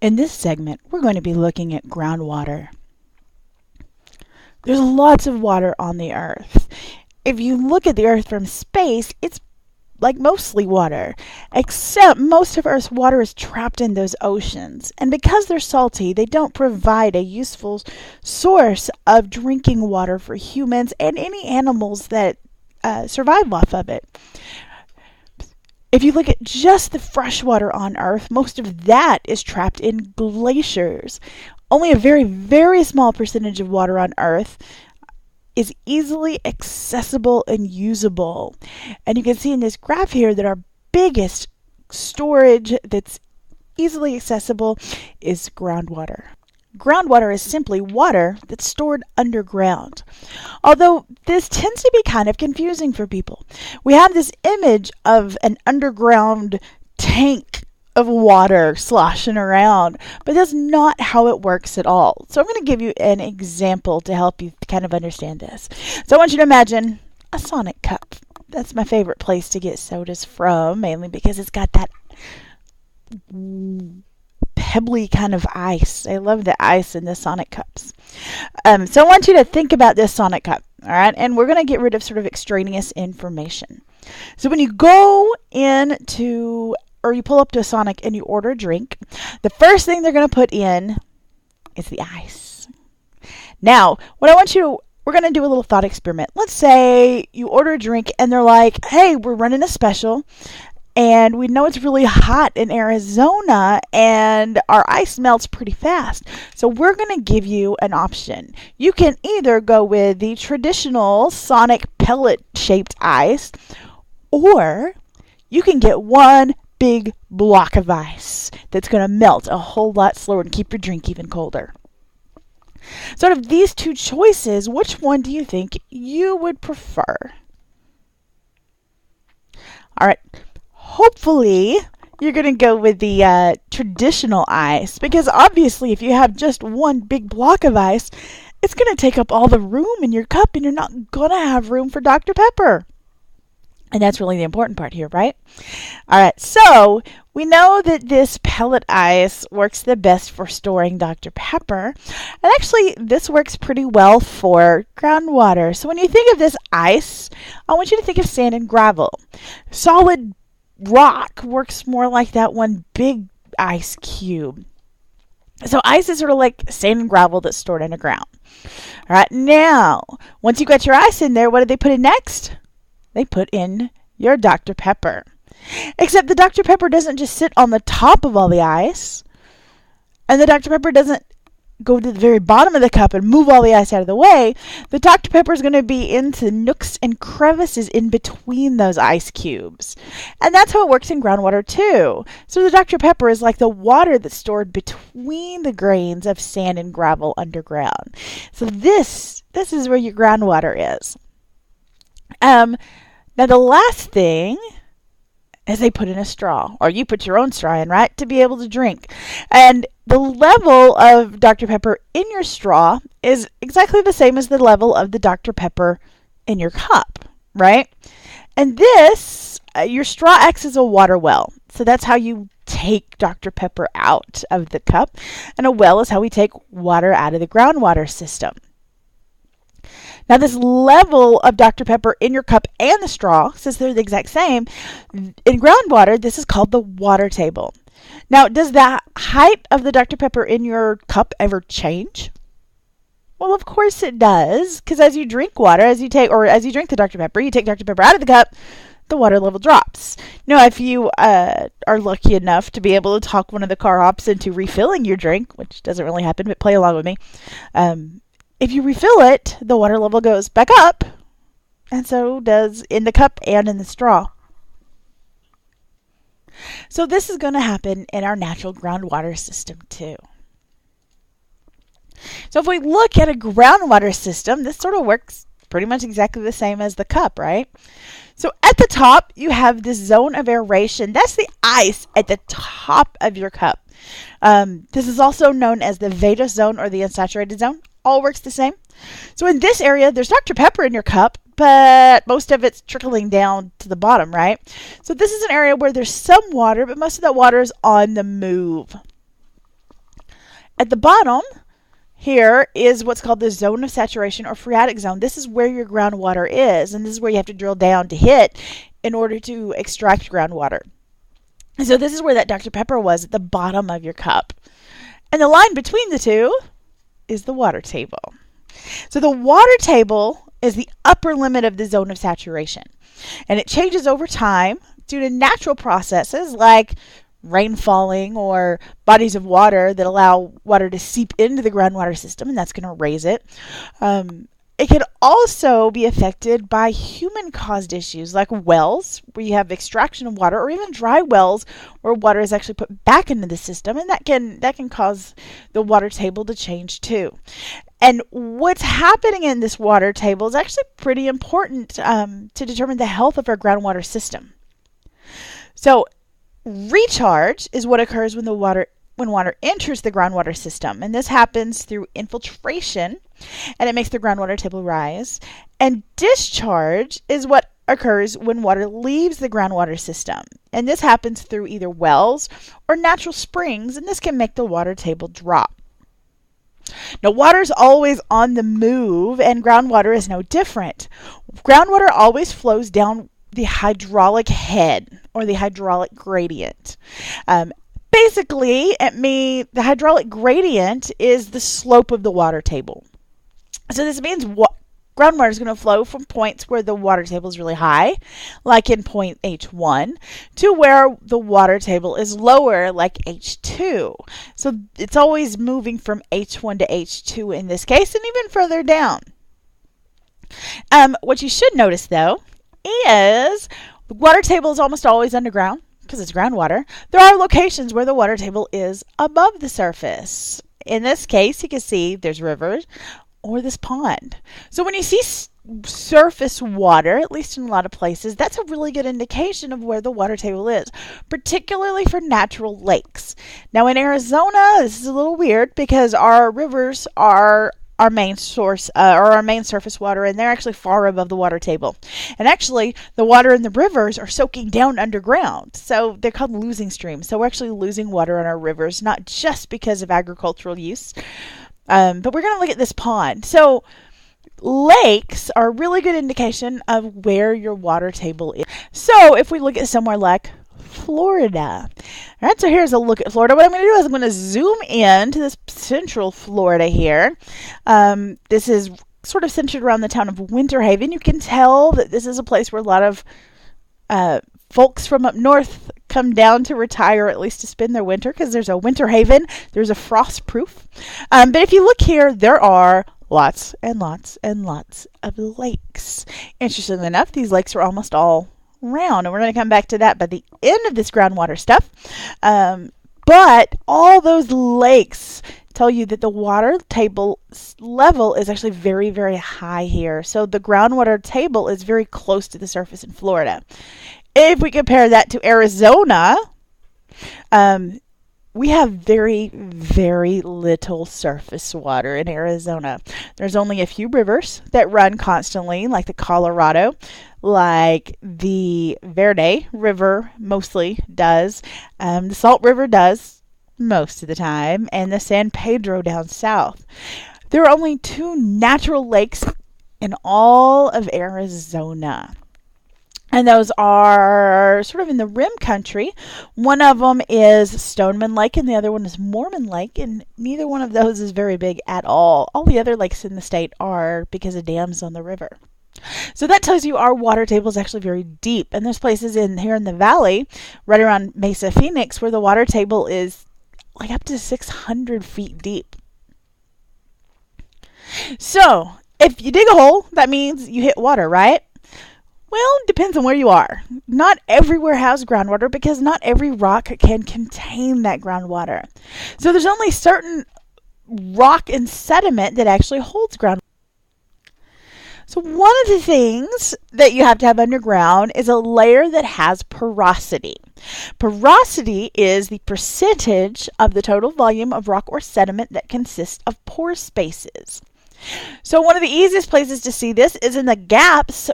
In this segment, we're going to be looking at groundwater. There's lots of water on the Earth. If you look at the Earth from space, it's like mostly water, except most of Earth's water is trapped in those oceans. And because they're salty, they don't provide a useful source of drinking water for humans and any animals that survive off of it. If you look at just the fresh water on Earth, most of that is trapped in glaciers. Only a very, very small percentage of water on Earth is easily accessible and usable. And you can see in this graph here that our biggest storage that's easily accessible is groundwater. Groundwater is simply water that's stored underground. Although this tends to be kind of confusing for people. We have this image of an underground tank of water sloshing around, but that's not how it works at all. So I'm going to give you an example to help you kind of understand this. So I want you to imagine a Sonic cup. That's my favorite place to get sodas from, mainly because it's got that pebbly kind of ice. I love the ice in the Sonic cups. So I want you to think about this Sonic cup, all right? And we're going to get rid of sort of extraneous information. So when you go into or you pull up to a Sonic and you order a drink, the first thing they're going to put in is the ice. Now, we're going to do a little thought experiment. Let's say you order a drink and they're like, hey, we're running a special and we know it's really hot in Arizona and our ice melts pretty fast. So we're going to give you an option. You can either go with the traditional Sonic pellet shaped ice, or you can get one big block of ice that's going to melt a whole lot slower and keep your drink even colder. So out of these two choices, which one do you think you would prefer? All right, hopefully you're going to go with the traditional ice, because obviously if you have just one big block of ice, it's going to take up all the room in your cup and you're not going to have room for Dr. Pepper. And that's really the important part here, right? All right, so we know that this pellet ice works the best for storing Dr. Pepper. And actually, this works pretty well for groundwater. So when you think of this ice, I want you to think of sand and gravel. Solid rock works more like that one big ice cube. So ice is sort of like sand and gravel that's stored underground. All right, now, once you got your ice in there, what did they put in next? They put in your Dr. Pepper. Except the Dr. Pepper doesn't just sit on the top of all the ice, and the Dr. Pepper doesn't go to the very bottom of the cup and move all the ice out of the way. The Dr. Pepper is going to be into nooks and crevices in between those ice cubes. And that's how it works in groundwater too. So the Dr. Pepper is like the water that's stored between the grains of sand and gravel underground. So this is where your groundwater is. Now the last thing is they put in a straw, or you put your own straw in, right, to be able to drink. And the level of Dr. Pepper in your straw is exactly the same as the level of the Dr. Pepper in your cup, right? And this, your straw acts as a water well. So that's how you take Dr. Pepper out of the cup. And a well is how we take water out of the groundwater system. Now this level of Dr. Pepper in your cup and the straw, since they're the exact same, in groundwater, this is called the water table. Now, does the height of the Dr. Pepper in your cup ever change? Well, of course it does, because as you drink water, as you drink the Dr. Pepper, you take Dr. Pepper out of the cup, the water level drops. Now, if you are lucky enough to be able to talk one of the car hops into refilling your drink, which doesn't really happen, but play along with me, if you refill it, the water level goes back up, and so does in the cup and in the straw. So this is going to happen in our natural groundwater system too. So if we look at a groundwater system, this sort of works pretty much exactly the same as the cup, right? So at the top, you have this zone of aeration. That's the ice at the top of your cup. This is also known as the Veda zone or the unsaturated zone. All works the same. So in this area, there's Dr. Pepper in your cup, but most of it's trickling down to the bottom, right? So this is an area where there's some water, but most of that water is on the move. At the bottom here is what's called the zone of saturation or phreatic zone. This is where your groundwater is, and this is where you have to drill down to hit in order to extract groundwater. So this is where that Dr. Pepper was, at the bottom of your cup. And the line between the two is the water table. So the water table is the upper limit of the zone of saturation. And it changes over time due to natural processes like rain falling or bodies of water that allow water to seep into the groundwater system, and that's going to raise it. It can also be affected by human-caused issues like wells, where you have extraction of water, or even dry wells where water is actually put back into the system, and that can cause the water table to change too. And what's happening in this water table is actually pretty important to determine the health of our groundwater system. So recharge is what occurs when water enters the groundwater system, and this happens through infiltration, and it makes the groundwater table rise. And discharge is what occurs when water leaves the groundwater system, and this happens through either wells or natural springs, and this can make the water table drop. Now, water is always on the move, and groundwater is no different. Groundwater always flows down the hydraulic head or the hydraulic gradient. Basically, the hydraulic gradient is the slope of the water table. So this means groundwater is going to flow from points where the water table is really high, like in point H1, to where the water table is lower, like H2. So it's always moving from H1 to H2 in this case, and even further down. What you should notice, though, is the water table is almost always underground because it's groundwater. There are locations where the water table is above the surface. In this case, you can see there's rivers or this pond. So when you see surface water, at least in a lot of places, that's a really good indication of where the water table is, particularly for natural lakes. Now in Arizona, this is a little weird because our rivers are our main source or our main surface water, and they're actually far above the water table. And actually, the water in the rivers are soaking down underground, so they're called losing streams. So we're actually losing water in our rivers, not just because of agricultural use, but we're going to look at this pond. So lakes are a really good indication of where your water table is. So if we look at somewhere like Florida. All right, so here's a look at Florida. What I'm going to do is I'm going to zoom in to this central Florida here. This is sort of centered around the town of Winter Haven. You can tell that this is a place where a lot of folks from up north come down to retire, or at least to spend their winter, because there's a Winter Haven, there's a frost proof. But if you look here, there are lots and lots and lots of lakes. Interestingly enough, these lakes are almost all round, and we're going to come back to that by the end of this groundwater stuff. But all those lakes tell you that the water table level is actually very, very high here. So the groundwater table is very close to the surface in Florida. If we compare that to Arizona, we have very, very little surface water in Arizona. There's only a few rivers that run constantly, like the Colorado, like the Verde River mostly does. The Salt River does most of the time, and the San Pedro down south. There are only 2 natural lakes in all of Arizona. And those are sort of in the rim country. One of them is Stoneman Lake, and the other one is Mormon Lake, and neither one of those is very big at all. All the other lakes in the state are because of dams on the river. So that tells you our water table is actually very deep. And there's places here in the valley, right around Mesa, Phoenix, where the water table is like up to 600 feet deep. So if you dig a hole, that means you hit water, right? Well, it depends on where you are. Not everywhere has groundwater because not every rock can contain that groundwater. So there's only certain rock and sediment that actually holds groundwater. So one of the things that you have to have underground is a layer that has porosity. Porosity is the percentage of the total volume of rock or sediment that consists of pore spaces. So one of the easiest places to see this is in the gaps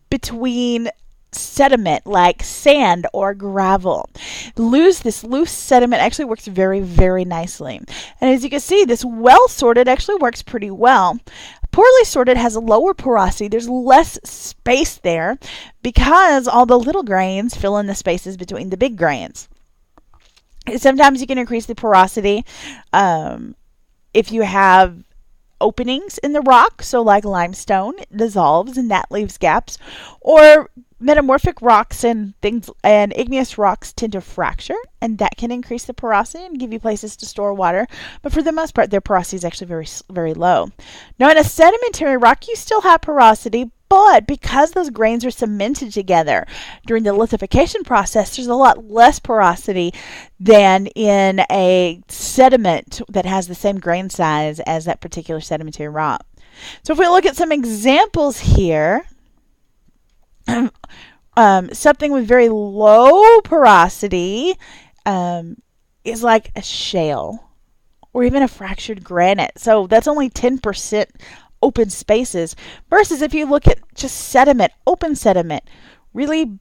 between sediment like sand or gravel. This loose sediment actually works very, very nicely. And as you can see, this well sorted actually works pretty well. Poorly sorted has a lower porosity. There's less space there because all the little grains fill in the spaces between the big grains. Sometimes you can increase the porosity if you have openings in the rock, so like limestone, it dissolves and that leaves gaps, or metamorphic rocks and igneous rocks tend to fracture, and that can increase the porosity and give you places to store water. But for the most part, their porosity is actually very, very low. Now, in a sedimentary rock, you still have porosity, but because those grains are cemented together during the lithification process, there's a lot less porosity than in a sediment that has the same grain size as that particular sedimentary rock. So if we look at some examples here, something with very low porosity is like a shale or even a fractured granite. So that's only 10% open spaces, versus if you look at just sediment, open sediment, really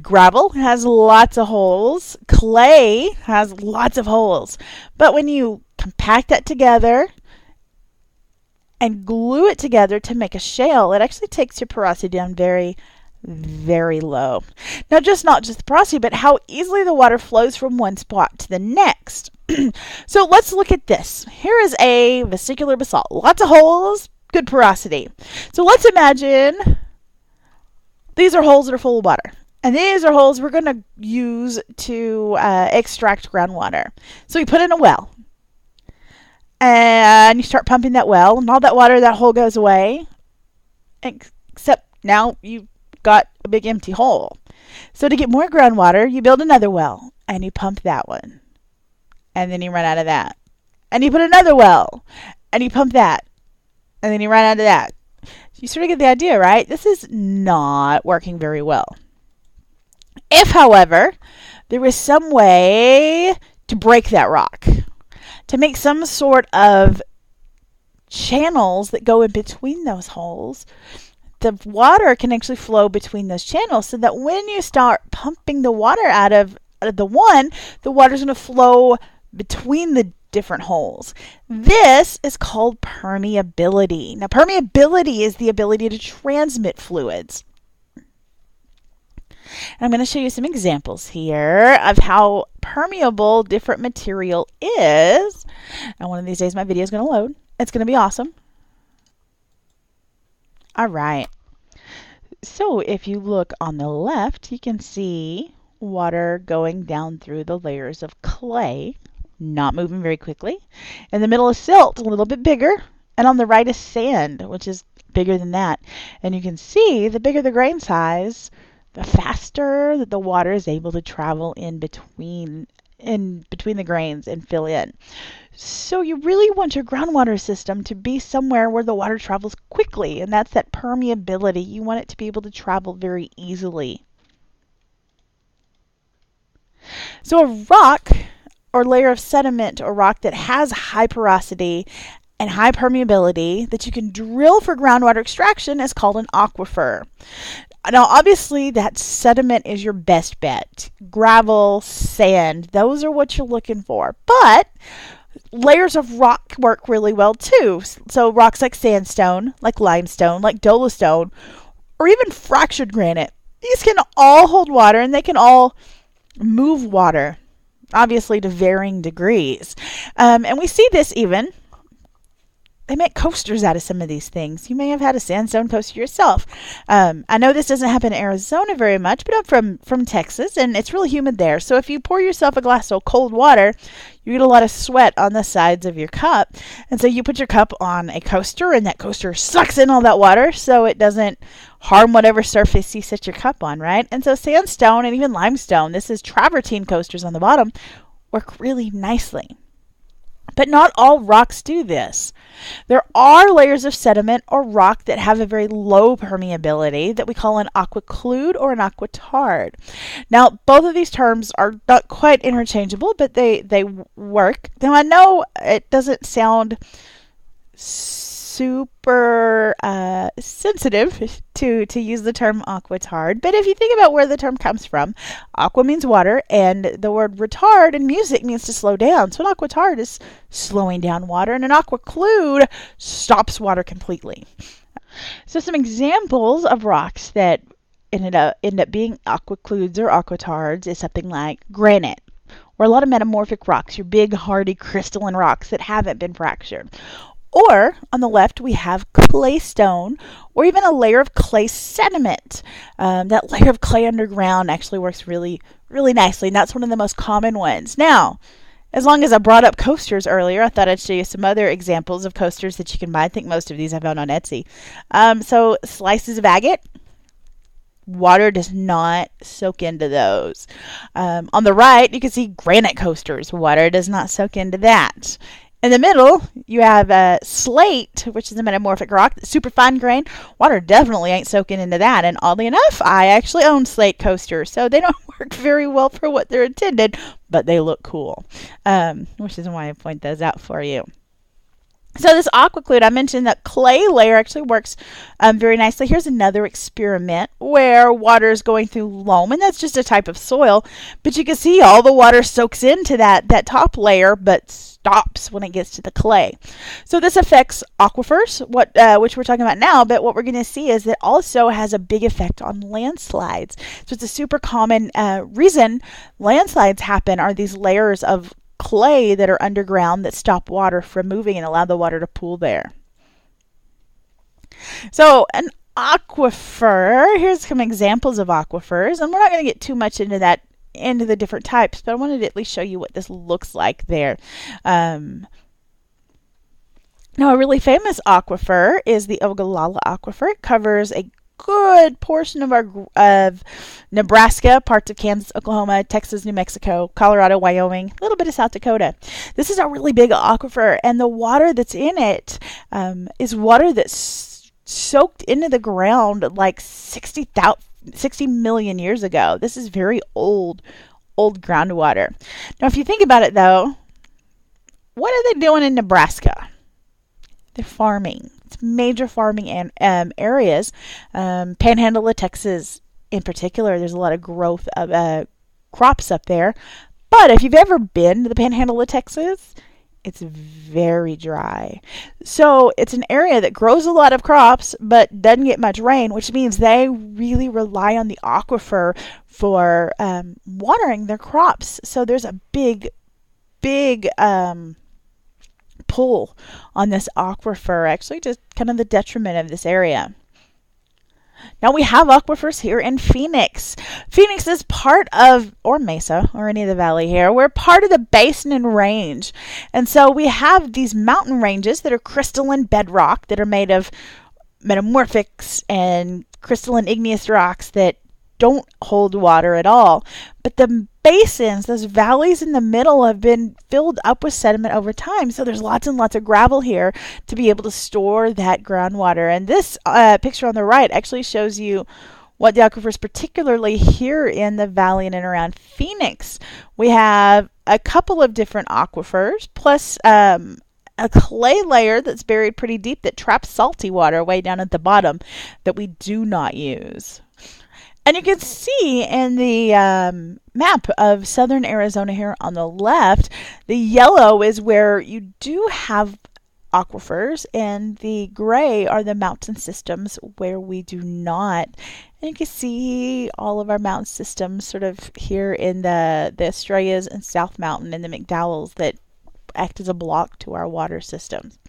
gravel has lots of holes, clay has lots of holes. But when you compact that together and glue it together to make a shale, it actually takes your porosity down very, very low. Now, not just the porosity, but how easily the water flows from one spot to the next. So let's look at this. Here is a vesicular basalt. Lots of holes, good porosity. So let's imagine these are holes that are full of water. And these are holes we're going to use to extract groundwater. So we put in a well. And you start pumping that well. And all that water, that hole goes away. Except now you've got a big empty hole. So to get more groundwater, you build another well. And you pump that one. And then you run out of that. And you put another well. And you pump that. And then you run out of that. You sort of get the idea, right? This is not working very well. If, however, there was some way to break that rock, to make some sort of channels that go in between those holes, the water can actually flow between those channels so that when you start pumping the water out of the one, the water is going to flow between the different holes. This is called permeability. Now, permeability is the ability to transmit fluids. And I'm going to show you some examples here of how permeable different material is. And one of these days my video is going to load. It's going to be awesome. All right. So if you look on the left, you can see water going down through the layers of clay, not moving very quickly. In the middle is silt, a little bit bigger. And on the right is sand, which is bigger than that. And you can see the bigger the grain size, the faster that the water is able to travel in between the grains and fill in. So you really want your groundwater system to be somewhere where the water travels quickly, and that's that permeability. You want it to be able to travel very easily. So a rock or layer of sediment or rock that has high porosity and high permeability that you can drill for groundwater extraction is called an aquifer. Now, obviously, that sediment is your best bet. Gravel, sand, those are what you're looking for. But layers of rock work really well, too. So rocks like sandstone, like limestone, like dolostone, or even fractured granite. These can all hold water, and they can all move water, obviously to varying degrees. And we see this even. They make coasters out of some of these things. You may have had a sandstone coaster yourself. I know this doesn't happen in Arizona very much, but I'm from Texas, and it's really humid there. So if you pour yourself a glass of cold water, you get a lot of sweat on the sides of your cup. And so you put your cup on a coaster, and that coaster sucks in all that water so it doesn't harm whatever surface you set your cup on, right? And so sandstone and even limestone, this is travertine coasters on the bottom, work really nicely. But not all rocks do this. There are layers of sediment or rock that have a very low permeability that we call an aquiclude or an aquitard. Now, both of these terms are not quite interchangeable, but they work. Now, I know it doesn't sound super super sensitive to use the term aquitard, but if you think about where the term comes from, aqua means water, and the word retard in music means to slow down. So an aquitard is slowing down water, and an aquiclude stops water completely. So some examples of rocks that end up being aquicludes or aquitards is something like granite, or a lot of metamorphic rocks, your big, hardy, crystalline rocks that haven't been fractured. Or, on the left, we have claystone, or even a layer of clay sediment. That layer of clay underground actually works really, really nicely, and that's one of the most common ones. Now, as long as I brought up coasters earlier, I thought I'd show you some other examples of coasters that you can buy. I think most of these I found on Etsy. So, slices of agate. Water does not soak into those. On the right, you can see granite coasters. Water does not soak into that. In the middle, you have slate, which is a metamorphic rock, super fine grain. Water definitely ain't soaking into that. And oddly enough, I actually own slate coasters, so they don't work very well for what they're intended, but they look cool, which is why I point those out for you. So this aquiclude, I mentioned that clay layer actually works very nicely. Here's another experiment where water is going through loam, and that's just a type of soil. But you can see all the water soaks into that top layer, but stops when it gets to the clay. So this affects aquifers, which we're talking about now, but what we're going to see is that also has a big effect on landslides. So it's a super common reason landslides happen are these layers of clay that are underground that stop water from moving and allow the water to pool there. So an aquifer, here's some examples of aquifers, and we're not going to get too much into the different types, but I wanted to at least show you what this looks like there. Now a really famous aquifer is the Ogallala Aquifer. It covers a good portion of Nebraska, parts of Kansas, Oklahoma, Texas, New Mexico, Colorado, Wyoming, a little bit of South Dakota. This is a really big aquifer, and the water that's in it is water that's soaked into the ground like 60 million years ago. This is very old groundwater. Now, if you think about it, though, what are they doing in Nebraska? They're farming. It's major farming areas. Panhandle of Texas in particular, there's a lot of growth of crops up there. But if you've ever been to the Panhandle of Texas, it's very dry. So it's an area that grows a lot of crops but doesn't get much rain, which means they really rely on the aquifer for watering their crops. So there's a big pull on this aquifer, actually just kind of the detriment of this area. Now we have aquifers here in Phoenix. Phoenix is part of, or Mesa, or any of the valley here, we're part of the basin and range. And so we have these mountain ranges that are crystalline bedrock that are made of metamorphics and crystalline igneous rocks that don't hold water at all. But the basins, those valleys in the middle, have been filled up with sediment over time. So there's lots and lots of gravel here to be able to store that groundwater. And this picture on the right actually shows you what the aquifers, particularly here in the valley and around Phoenix. We have a couple of different aquifers, plus a clay layer that's buried pretty deep that traps salty water way down at the bottom that we do not use. And you can see in the map of southern Arizona here on the left, the yellow is where you do have aquifers, and the gray are the mountain systems where we do not. And you can see all of our mountain systems sort of here in the Estrellas and South Mountain and the McDowells that act as a block to our water systems.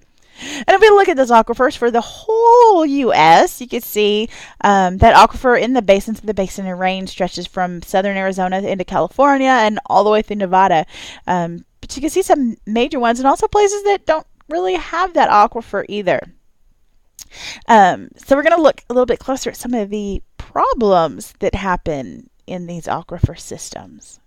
And if we look at those aquifers for the whole U.S., you can see that aquifer in the basins of the Basin and Range stretches from southern Arizona into California and all the way through Nevada. But you can see some major ones and also places that don't really have that aquifer either. So we're going to look a little bit closer at some of the problems that happen in these aquifer systems.